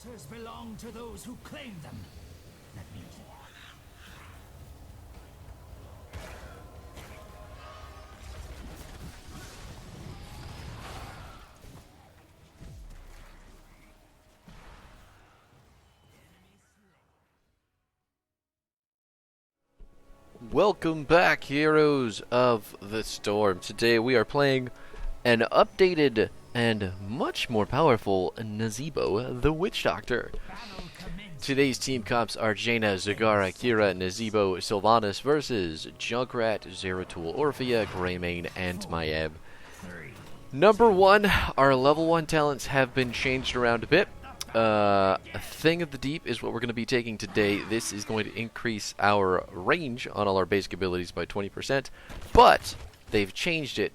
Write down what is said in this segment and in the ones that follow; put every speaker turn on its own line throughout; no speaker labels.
waters belong to those who claim them. Let me.
Welcome back, heroes of the storm. Today we are playing an updated and much more powerful Nazeebo, the Witch Doctor. Today's team comps are Jaina, Zagara, Kira, Nazeebo, Sylvanas versus Junkrat, Zeratul, Orphea, Greymane, and Maiev. Number 1, our level 1 talents have been changed around a bit. A Thing of the Deep is what we're going to be taking today. This is going to increase our range on all our basic abilities by 20%, but they've changed it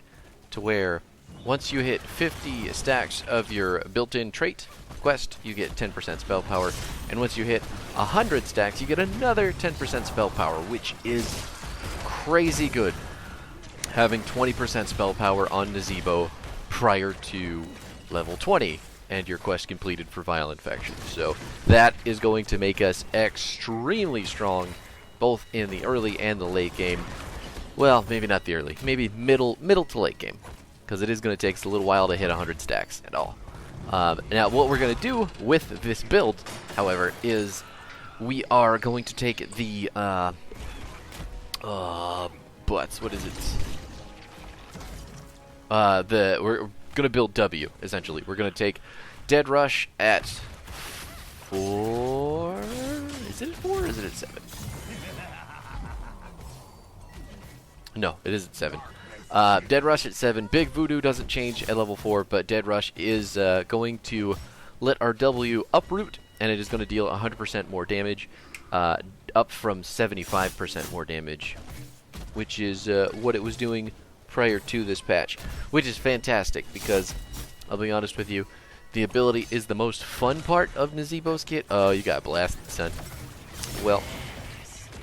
to where once you hit 50 stacks of your built-in trait quest, you get 10% spell power, and once you hit 100 stacks, you get another 10% spell power, which is crazy good. Having 20% spell power on Nazeebo prior to level 20. And your quest completed for Vile Infection. So that is going to make us extremely strong, both in the early and the late game. Well, maybe not the early, maybe middle to late game, because it is going to take us a little while to hit 100 stacks at all. Now, what we're going to do with this build, however, is we are going to take the butts. What is it? We're going to build W, essentially. We're going to take Dead Rush at 4... Is it at 4 or is it at 7? No, it is at 7. Dead Rush at 7. Big Voodoo doesn't change at level 4, but Dead Rush is going to let our W uproot, and it is going to deal 100% more damage, up from 75% more damage, which is what it was doing prior to this patch, which is fantastic because, I'll be honest with you, the ability is the most fun part of Nazeebo's kit. Oh, you got blasted, son. Well,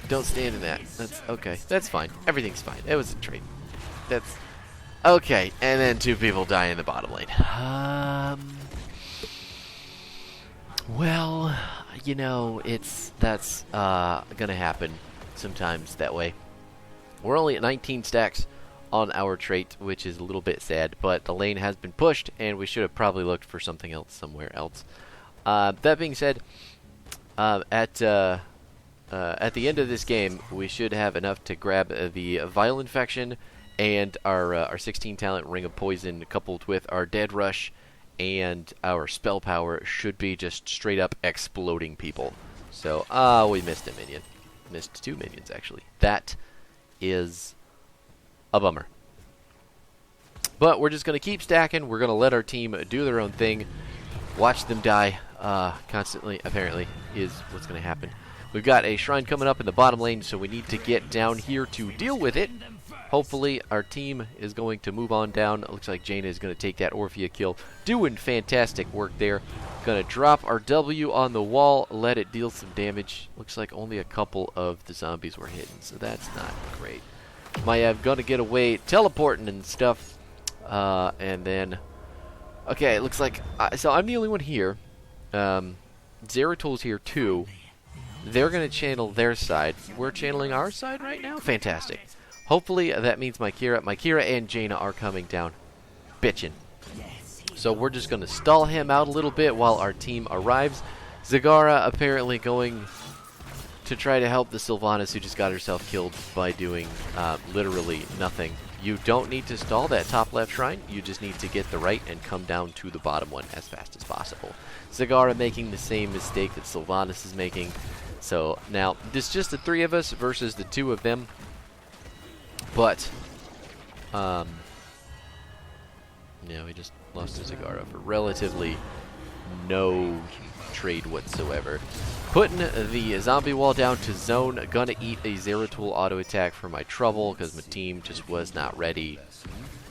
don't stand in that. That's okay. That's fine. Everything's fine. It was a trait. That's okay. And then 2 people die in the bottom lane. Well, you know, that's gonna happen sometimes that way. We're only at 19 stacks on our trait, which is a little bit sad, but the lane has been pushed, and we should have probably looked for something else somewhere else. That being said, at the end of this game, we should have enough to grab the Vile Infection and our 16 talent Ring of Poison, coupled with our Dead Rush and our spell power, should be just straight up exploding people. So, we missed a minion. Missed 2 minions, actually. That is a bummer. But we're just going to keep stacking. We're going to let our team do their own thing. Watch them die constantly, apparently, is what's going to happen. We've got a shrine coming up in the bottom lane, so we need to get down here to deal with it. Hopefully, our team is going to move on down. It looks like Jaina is going to take that Orphea kill. Doing fantastic work there. Going to drop our W on the wall, let it deal some damage. Looks like only a couple of the zombies were hidden, so that's not great. Maiev gonna get away, teleporting and stuff, and then, okay, it looks like, so I'm the only one here. Zeratul's here too. They're gonna channel their side. We're channeling our side right now? Fantastic. Hopefully that means my Kira and Jaina are coming down, bitchin'. So we're just gonna stall him out a little bit while our team arrives. Zagara apparently going to try to help the Sylvanas, who just got herself killed by doing literally nothing. You don't need to stall that top left shrine. You just need to get the right and come down to the bottom one as fast as possible. Zagara making the same mistake that Sylvanas is making. So now, this is just the 3 of us versus the 2 of them. But, yeah, we just lost to Zagara for relatively no trade whatsoever. Putting the zombie wall down to zone. Gonna eat a Zeratul auto attack for my trouble because my team just was not ready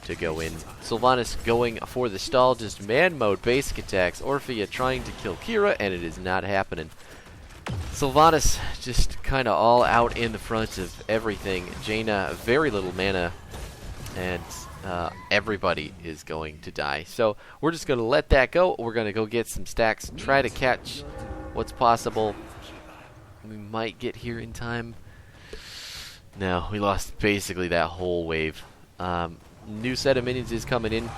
to go in. Sylvanas going for the stall, just man mode basic attacks. Orphea trying to kill Kira, and it is not happening. Sylvanas just kind of all out in the front of everything. Jaina, very little mana, and everybody is going to die. So we're just going to let that go. We're going to go get some stacks, try to catch what's possible. We might get here in time. No, we lost basically that whole wave. New set of minions is coming in.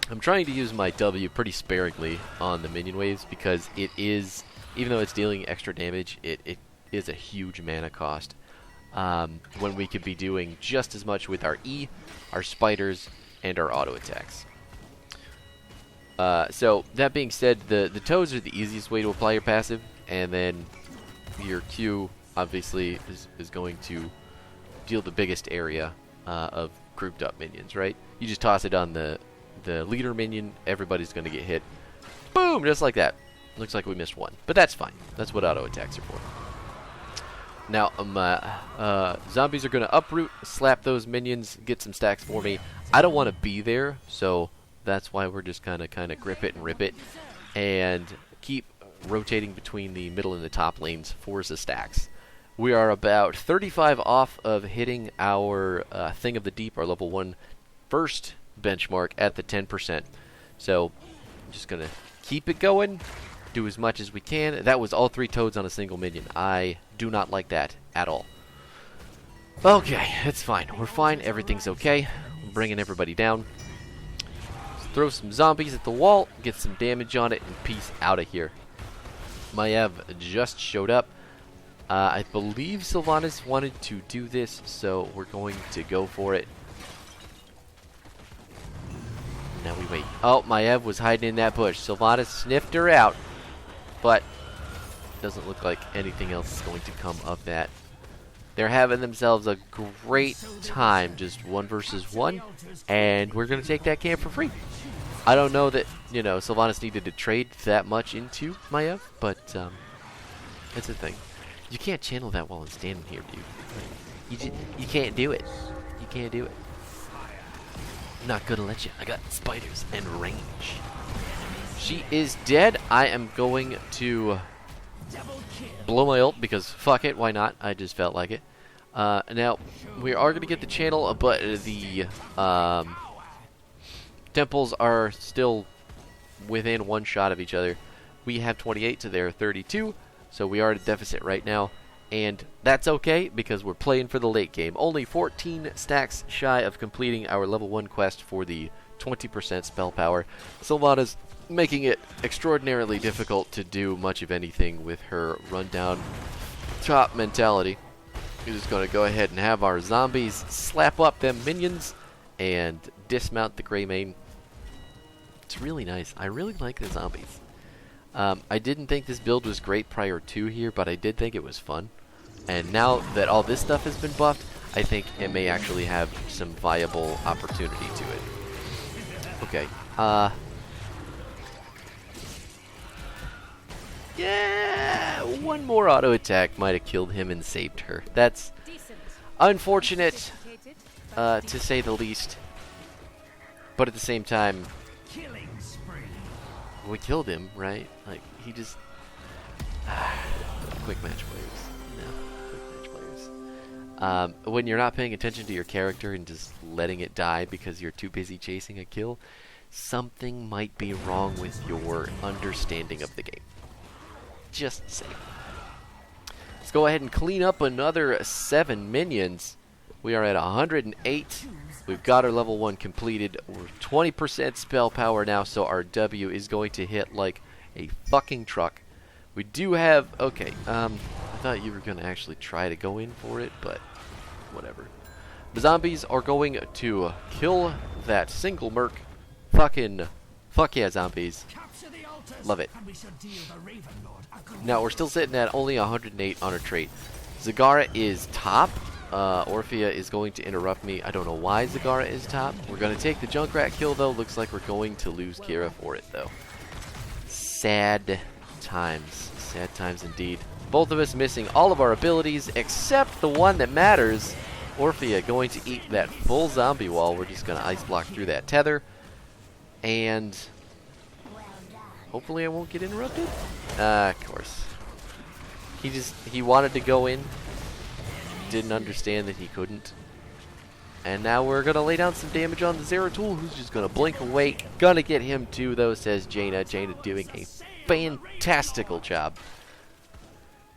I'm trying to use my W pretty sparingly on the minion waves because it is, even though it's dealing extra damage, it is a huge mana cost. When we could be doing just as much with our E, our spiders, and our auto attacks. So that being said, the toads are the easiest way to apply your passive, and then your Q obviously is going to deal the biggest area of grouped up minions, right? You just toss it on the leader minion, everybody's going to get hit. Boom! Just like that. Looks like we missed one, but that's fine. That's what auto attacks are for. Now, zombies are going to uproot, slap those minions, get some stacks for me. I don't want to be there, so that's why we're just kind of grip it and rip it, and keep rotating between the middle and the top lanes for the stacks. We are about 35 off of hitting our Thing of the Deep, our level 1 first benchmark at the 10%. So I'm just going to keep it going, do as much as we can. That was all 3 toads on a single minion. I do not like that at all. Okay, it's fine. We're fine. Everything's okay. I'm bringing everybody down. Let's throw some zombies at the wall, get some damage on it, and peace out of here. Maiev just showed up. I believe Sylvanas wanted to do this, so we're going to go for it. Now we wait. Oh, Maiev was hiding in that bush. Sylvanas sniffed her out, but doesn't look like anything else is going to come of that. They're having themselves a great time, just 1 versus 1, and we're going to take that camp for free. I don't know that, you know, Sylvanas needed to trade that much into Maiev, but it's a thing. You can't channel that while I'm standing here, dude. You can't do it. You can't do it. I'm not gonna let you. I got spiders and range. She is dead. I am going to blow my ult because fuck it, why not? I just felt like it. Now, we are going to get the channel, but the temples are still within 1 shot of each other. We have 28 to their 32, so we are at a deficit right now. And that's okay because we're playing for the late game. Only 14 stacks shy of completing our level 1 quest for the 20% spell power. Sylvanas making it extraordinarily difficult to do much of anything with her rundown top mentality. We're just going to go ahead and have our zombies slap up them minions and dismount the Greymane. It's really nice. I really like the zombies. I didn't think this build was great prior to here, but I did think it was fun. And now that all this stuff has been buffed, I think it may actually have some viable opportunity to it. Okay, yeah, 1 more auto attack might have killed him and saved her. That's unfortunate, to say the least. But at the same time, we killed him, right? Like, he just... quick match players. No, quick match players. When you're not paying attention to your character and just letting it die because you're too busy chasing a kill, something might be wrong with your understanding of the game. Just saying. Let's go ahead and clean up another 7 minions. We are at 108. We've got our level 1 completed. We're 20% spell power now, so our W is going to hit like a fucking truck. We do have... Okay, I thought you were going to actually try to go in for it, but whatever. The zombies are going to kill that single merc. Fuck yeah, zombies. Love it. Now, we're still sitting at only 108 on our trait. Zagara is top. Orphea is going to interrupt me. I don't know why Zagara is top. We're going to take the Junkrat kill, though. Looks like we're going to lose Kira for it, though. Sad times. Sad times indeed. Both of us missing all of our abilities, except the one that matters. Orphea going to eat that full zombie wall. We're just going to ice block through that tether. And hopefully I won't get interrupted. Of course. He wanted to go in. Didn't understand that he couldn't. And now we're going to lay down some damage on the Zeratul, who's just going to blink away. Gonna get him too, though, says Jaina. Jaina doing a fantastical job.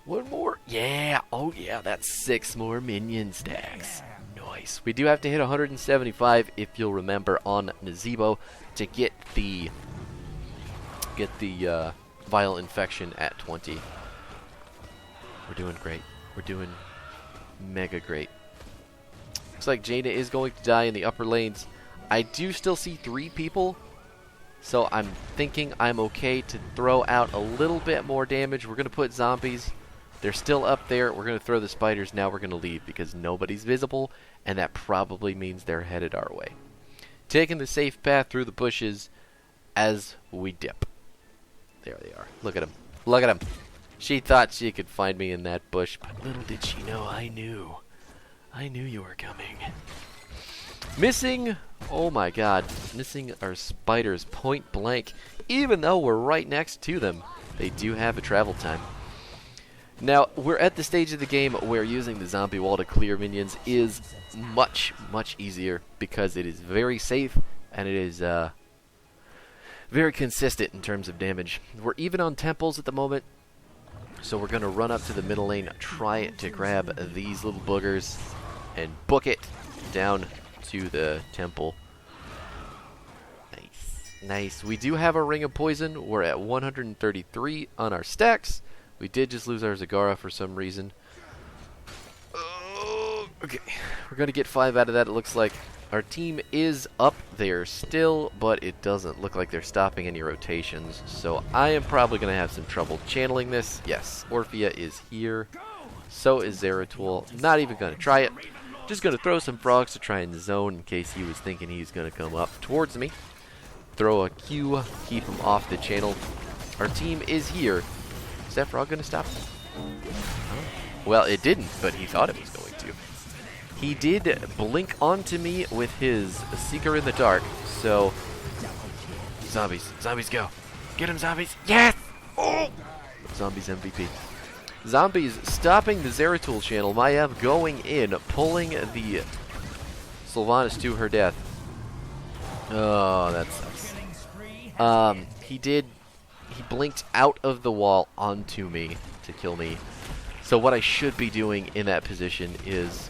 One more. Yeah. Oh, yeah. That's 6 more minion stacks. Nice. We do have to hit 175, if you'll remember, on Nazeebo to get the viral infection at 20. We're doing great. We're doing mega great. Looks like Jaina is going to die in the upper lanes. I do still see 3 people, so I'm thinking I'm okay to throw out a little bit more damage. We're going to put zombies. They're still up there. We're going to throw the spiders. Now we're going to leave because nobody's visible, and that probably means they're headed our way. Taking the safe path through the bushes as we dip. There they are. Look at them. Look at them. She thought she could find me in that bush, but little did she know I knew. I knew you were coming. Missing, oh my god, missing our spiders point blank. Even though we're right next to them, they do have a travel time. Now, we're at the stage of the game where using the zombie wall to clear minions is much, much easier because it is very safe and it is very consistent in terms of damage. We're even on temples at the moment, so we're going to run up to the middle lane, try to grab these little boogers, and book it down to the temple. Nice. Nice. We do have a Ring of Poison. We're at 133 on our stacks. We did just lose our Zagara for some reason. Oh, okay. We're going to get 5 out of that, it looks like. Our team is up there still, but it doesn't look like they're stopping any rotations. So I am probably going to have some trouble channeling this. Yes, Orphea is here. So is Zeratul. Not even going to try it. Just going to throw some frogs to try and zone in case he was thinking he was going to come up towards me. Throw a Q, keep him off the channel. Our team is here. Is that frog going to stop? Oh. Well, it didn't, but he thought it was going to. He did blink onto me with his Seeker in the Dark, so... Zombies. Zombies, go. Get him, zombies. Yes! Oh! Zombies MVP. Zombies stopping the Zeratul channel. Maiev going in, pulling the Sylvanas to her death. Oh, that sucks. He blinked out of the wall onto me to kill me. So what I should be doing in that position is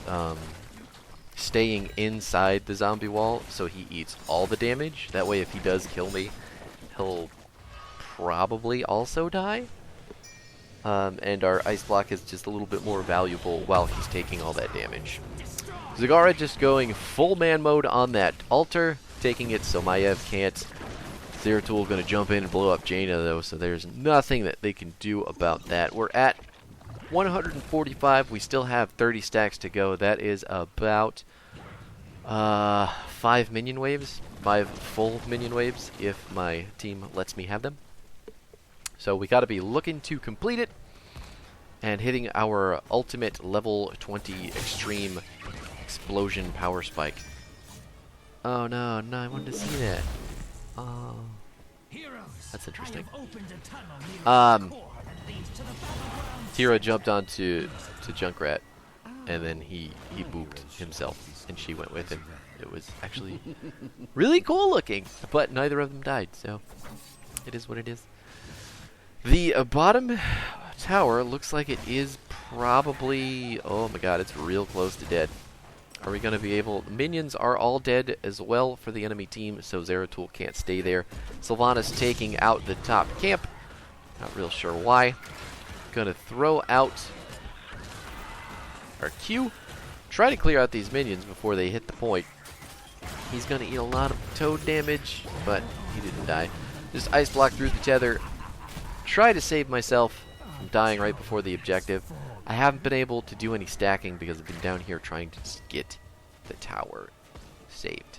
staying inside the zombie wall so he eats all the damage. That way if he does kill me, he'll probably also die. And our ice block is just a little bit more valuable while he's taking all that damage. Zagara just going full man mode on that altar, taking it so Maiev can't. Zeratul going to jump in and blow up Jaina though, so there's nothing that they can do about that. We're at 145. We still have 30 stacks to go. That is about 5 minion waves, 5 full minion waves if my team lets me have them. So we got to be looking to complete it and hitting our ultimate level 20 extreme explosion power spike. Oh no, I wanted to see that. Oh, that's interesting. Tira jumped onto Junkrat, and then he booped himself, and she went with him. It was actually really cool looking, but neither of them died, so it is what it is. The bottom tower looks like it is probably... Oh my god, it's real close to dead. Are we going to be able... The minions are all dead as well for the enemy team, so Zeratul can't stay there. Sylvanas taking out the top camp. Not real sure why. Going to throw out our Q. Try to clear out these minions before they hit the point. He's going to eat a lot of toad damage, but he didn't die. Just ice block through the tether. Try to save myself from dying right before the objective. I haven't been able to do any stacking because I've been down here trying to get the tower saved.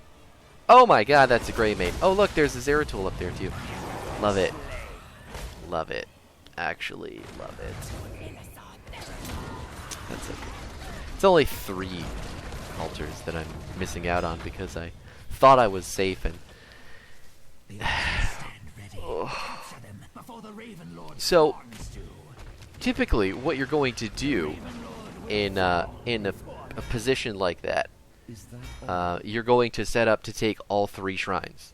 Oh my god, that's a gray mate. Oh look, there's a Zeratul up there too. Love it. Love it. Actually, love it. That's it. It's only 3 altars that I'm missing out on because I thought I was safe and... So, typically, what you're going to do in a position like that you're going to set up to take all 3 shrines.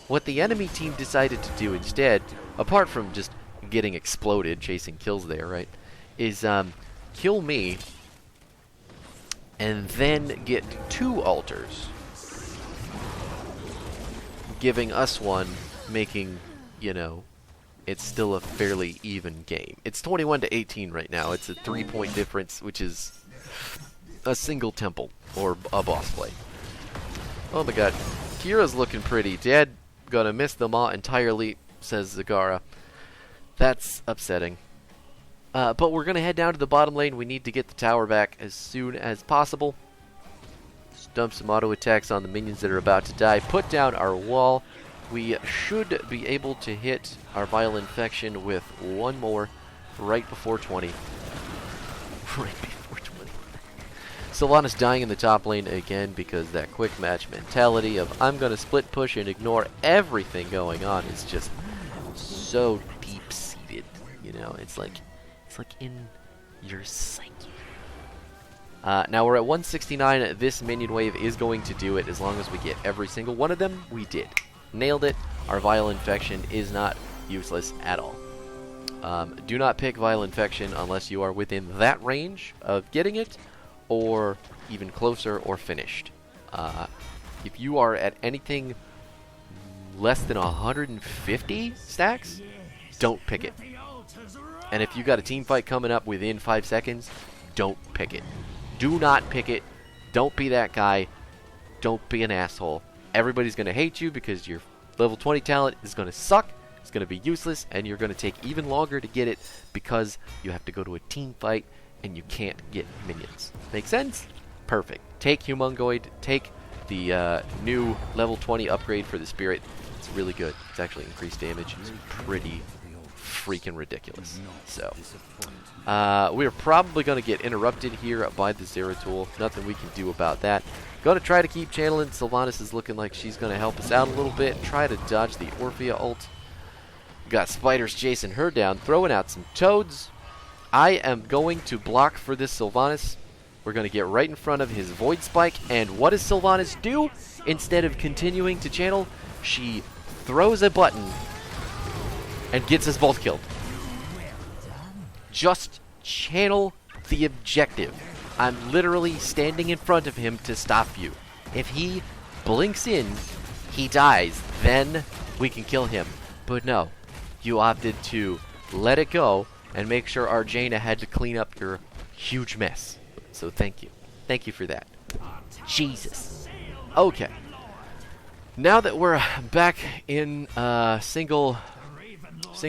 What the enemy team decided to do instead, apart from just getting exploded, chasing kills there, right, is kill me and then get 2 altars, giving us one, making, you know, it's still a fairly even game. It's 21-18 right now. It's a 3-point difference, which is a single temple or a boss fight. Oh my god. Kira's looking pretty dead. Gonna miss the Maw entirely, says Zagara. That's upsetting. But we're gonna head down to the bottom lane. We need to get the tower back as soon as possible. Just dump some auto attacks on the minions that are about to die. Put down our wall. We should be able to hit our vial infection with 1 more right before 20. Right before 20. Sylvanas dying in the top lane again because that quick match mentality of I'm going to split push and ignore everything going on is just so deep-seated. You know, it's like in your psyche. Now we're at 169. This minion wave is going to do it as long as we get every single one of them. We did. Nailed it. Our vial infection is not useless at all. Do not pick vial infection unless you are within that range of getting it, or even closer or finished. If you are at anything less than 150 stacks, don't pick it. And if you got a team fight coming up within 5 seconds, don't pick it. Do not pick it. Don't be that guy. Don't be an asshole. Everybody's going to hate you because your level 20 talent is going to suck. It's going to be useless, and you're going to take even longer to get it because you have to go to a team fight and you can't get minions. Make sense? Perfect. Take Humongoid. Take the new level 20 upgrade for the Spirit. It's really good. It's actually increased damage. It's pretty freaking ridiculous. So, we're probably going to get interrupted here by the Zeratul. Nothing we can do about that. Going to try to keep channeling. Sylvanas is looking like she's going to help us out a little bit. Try to dodge the Orphea ult. Got spiders chasing her down, throwing out some toads. I am going to block for this Sylvanas. We're going to get right in front of his Void Spike. And what does Sylvanas do? Instead of continuing to channel, she throws a button and gets us both killed. Just channel the objective. I'm literally standing in front of him to stop you. If he blinks in, he dies. Then we can kill him. But no, you opted to let it go and make sure our Jaina had to clean up your huge mess. So thank you. Thank you for that. Jesus. Okay. Now that we're back in single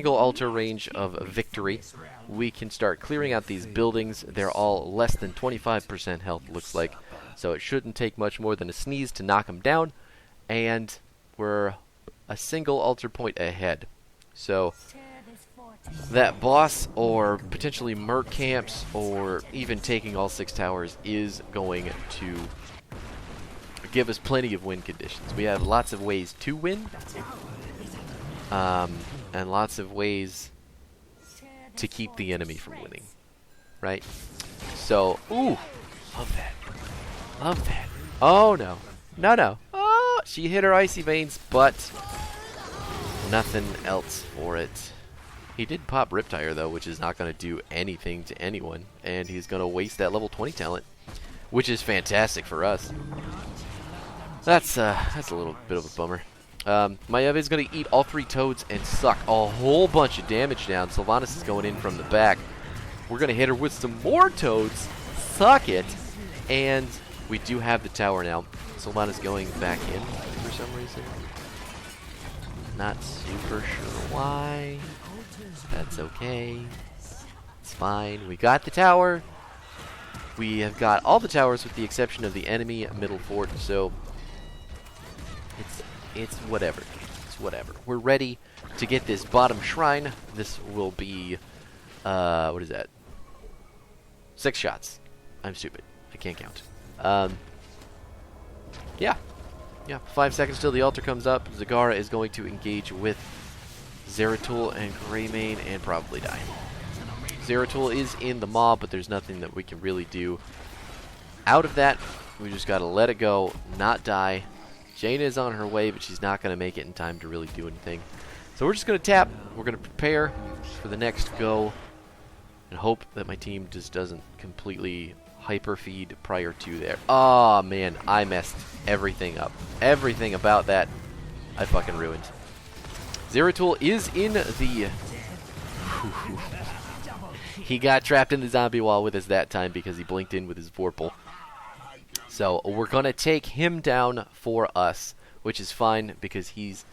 altar range of victory, we can start clearing out these buildings. They're all less than 25% health, looks like. So it shouldn't take much more than a sneeze to knock them down. And we're a single altar point ahead. So that boss or potentially merc camps or even taking all 6 towers is going to give us plenty of win conditions. We have lots of ways to win. And lots of ways to keep the enemy from winning, right? So, ooh, love that, love that. Oh no, no. Oh, she hit her icy veins, but nothing else for it. He did pop Riptire though, which is not going to do anything to anyone, and he's going to waste that level 20 talent, which is fantastic for us. That's a little bit of a bummer. Maiev is going to eat all 3 toads and suck a whole bunch of damage down. Sylvanas is going in from the back. We're going to hit her with some more toads. Suck it. And we do have the tower now. Sylvanas going back in for some reason. Not super sure why. That's okay. It's fine. We got the tower. We have got all the towers with the exception of the enemy middle fort. So it's whatever. It's whatever. We're ready to get this bottom shrine. This will be, what is that? 6 shots. I'm stupid. I can't count. Yeah. 5 seconds till the altar comes up. Zagara is going to engage with Zeratul and Greymane and probably die. Zeratul is in the mob, but there's nothing that we can really do out of that. We just gotta let it go, not die. Jaina is on her way, but she's not gonna make it in time to really do anything. So we're just gonna tap. We're gonna prepare for the next go, and hope that my team just doesn't completely hyper feed prior to there. Oh man, I messed everything up. Everything about that, I fucking ruined. Zeratul is in the. He got trapped in the zombie wall with us that time because he blinked in with his Vorpal. So we're gonna take him down for us, which is fine because he's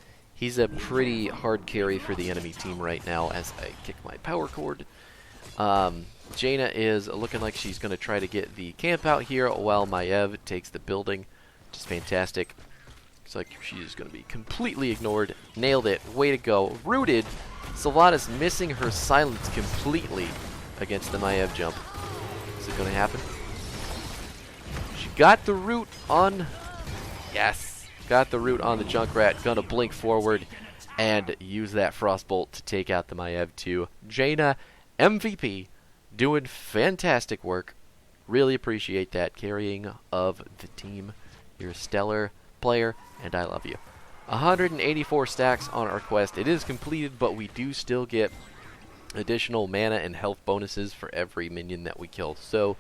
a pretty hard carry for the enemy team right now. As I kick my power cord, Jaina is looking like she's gonna try to get the camp out here while Maiev takes the building, which is fantastic. Looks like she's gonna be completely ignored. Nailed it. Way to go. Rooted. Sylvanas missing her silence completely against the Maiev jump. Is it gonna happen? She got the root on. Yes. Got the root on the Junkrat. Gonna blink forward and use that Frostbolt to take out the Maiev too. Jaina, MVP, doing fantastic work. Really appreciate that carrying of the team. You're a stellar player, and I love you. 184 stacks on our quest. It is completed, but we do still get additional mana and health bonuses for every minion that we kill. So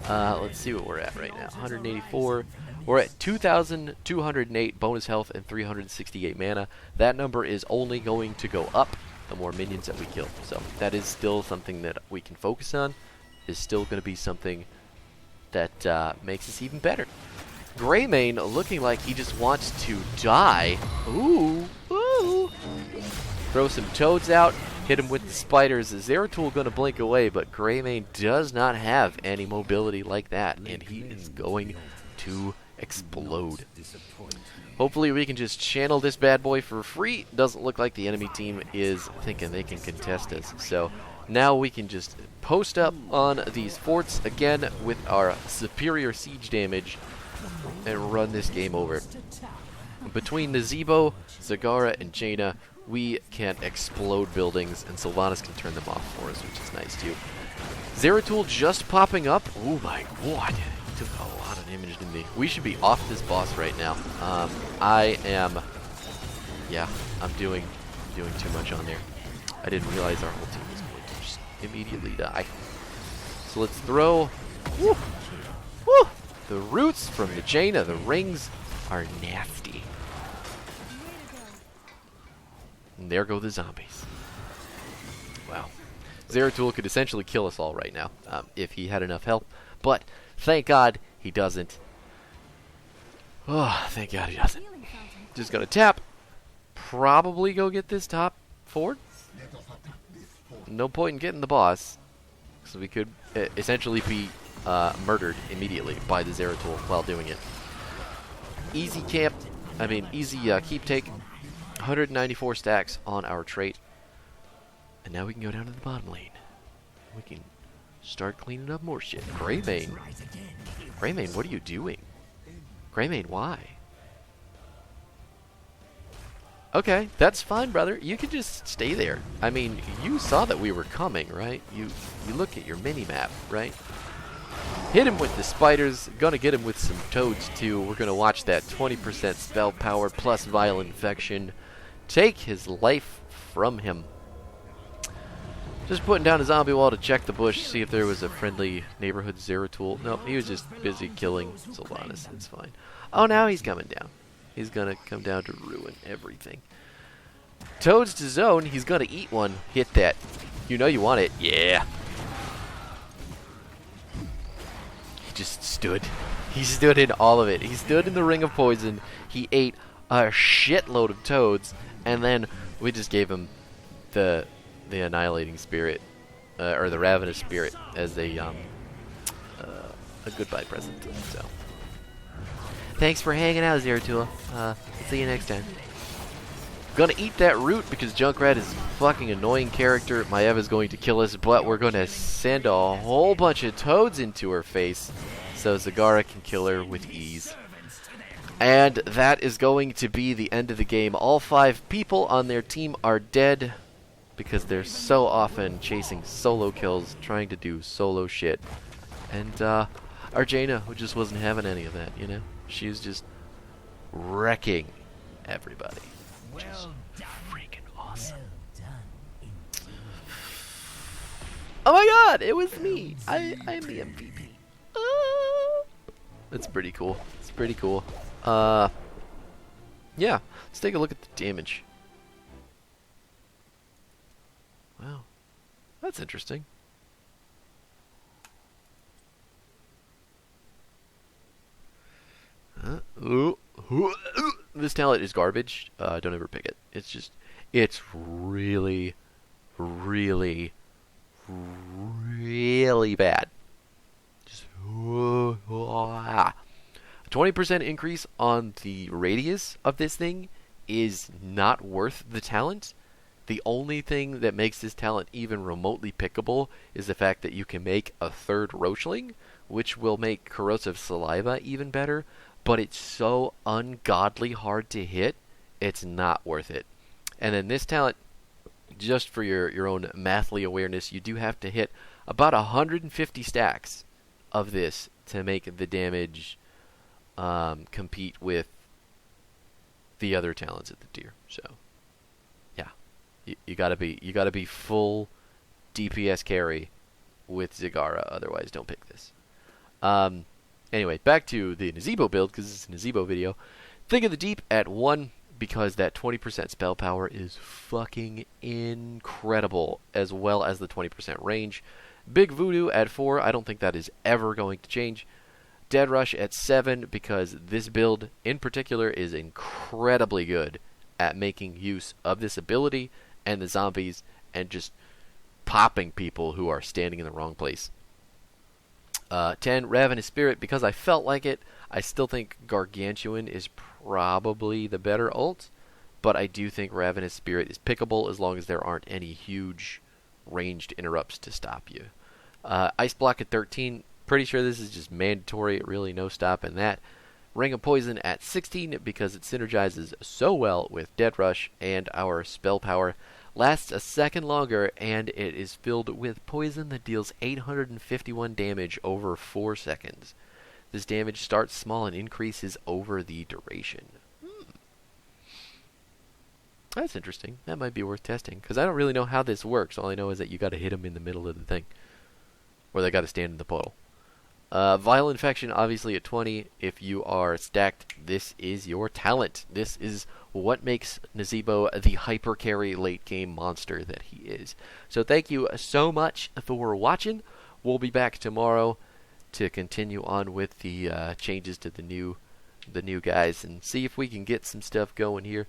let's see what we're at right now. 184. We're at 2,208 bonus health and 368 mana. That number is only going to go up the more minions that we kill. So that is still something that we can focus on. Is still going to be something that makes us even better. Greymane looking like he just wants to die. Ooh, ooh. Throw some toads out. Hit him with the spiders. Zeratul going to blink away, but Greymane does not have any mobility like that, and he is going to explode. Hopefully we can just channel this bad boy for free. Doesn't look like the enemy team is thinking they can contest us. So now we can just post up on these forts again with our superior siege damage and run this game over. Between Nazeebo, Zagara, and Jaina, we can explode buildings, and Sylvanas can turn them off for us, which is nice too. Zeratul just popping up. Oh my god, he took a lot of damage, didn't he? We should be off this boss right now. I'm doing too much on there. I didn't realize our whole team was going to just immediately die. So let's throw. Woo, woo, the roots from the Jaina. The rings are nasty. And there go the zombies. Wow. Zeratul could essentially kill us all right now if he had enough help. But thank God he doesn't. Oh, thank God he doesn't. Just gonna tap. Probably go get this top fort. No point in getting the boss. So we could essentially be murdered immediately by the Zeratul while doing it. Easy keep take. 194 stacks on our trait. And now we can go down to the bottom lane. We can start cleaning up more shit. Greymane. Greymane, what are you doing? Greymane, why? Okay, that's fine, brother. You can just stay there. I mean, you saw that we were coming, right? You look at your mini-map, right? Hit him with the spiders. Gonna get him with some toads, too. We're gonna watch that 20% spell power plus vial infection take his life from him. Just putting down a zombie wall to check the bush, see if there was a friendly neighborhood Zeratul. Nope, he was just busy killing Sylvanas. It's fine. Oh, now he's coming down. He's gonna come down to ruin everything. Toads to zone. He's gonna eat one. Hit that. You know you want it. Yeah. He just stood. He stood in all of it. He stood in the ring of poison. He ate a shitload of toads, and then we just gave him the annihilating spirit, or the ravenous spirit, as a goodbye present. So, thanks for hanging out, Zeratul. See you next time. Gonna eat that root because Junkrat is a fucking annoying character. Maiev is going to kill us, but we're gonna send a whole bunch of toads into her face so Zagara can kill her with ease. And that is going to be the end of the game. All 5 people on their team are dead because they're so often chasing solo kills, trying to do solo shit. And Arjana just wasn't having any of that, you know? She was just wrecking everybody.
Well done.
Freaking awesome.
Well done.
Oh my god, it was me. I'm the MVP. That's pretty cool. It's pretty cool. Yeah, let's take a look at the damage. Wow. That's interesting. This talent is garbage. Don't ever pick it. It's really, really, really bad. Just 20% increase on the radius of this thing is not worth the talent. The only thing that makes this talent even remotely pickable is the fact that you can make a third Roachling, which will make corrosive saliva even better, but it's so ungodly hard to hit, it's not worth it. And then this talent, just for your own mathly awareness, you do have to hit about 150 stacks of this to make the damage compete with the other talents at the tier. So, yeah, you gotta be full DPS carry with Zagara. Otherwise, don't pick this. Anyway, back to the Nazeebo build, because it's a Nazeebo video. Think of the Deep at 1, because that 20% spell power is fucking incredible, as well as the 20% range. Big Voodoo at 4, I don't think that is ever going to change. Dead Rush at 7, because this build in particular is incredibly good at making use of this ability and the zombies and just popping people who are standing in the wrong place. 10, Ravenous Spirit, because I felt like it. I still think Gargantuan is probably the better ult, but I do think Ravenous Spirit is pickable as long as there aren't any huge ranged interrupts to stop you. Ice Block at 13, pretty sure this is just mandatory, really no stopping that. Ring of Poison at 16, because it synergizes so well with Dead Rush, and our spell power lasts a second longer, and it is filled with poison that deals 851 damage over 4 seconds. This damage starts small and increases over the duration. That's interesting. That might be worth testing, because I don't really know how this works. All I know is that you got to hit them in the middle of the thing, or they got to stand in the puddle. Vile Infection, obviously at 20. If you are stacked, this is your talent. This is what makes Nazeebo the hyper carry late game monster that he is. So thank you so much for watching. We'll be back tomorrow to continue on with the changes to the new guys and see if we can get some stuff going here.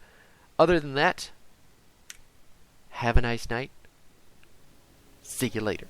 Other than that, have a nice night. See you later.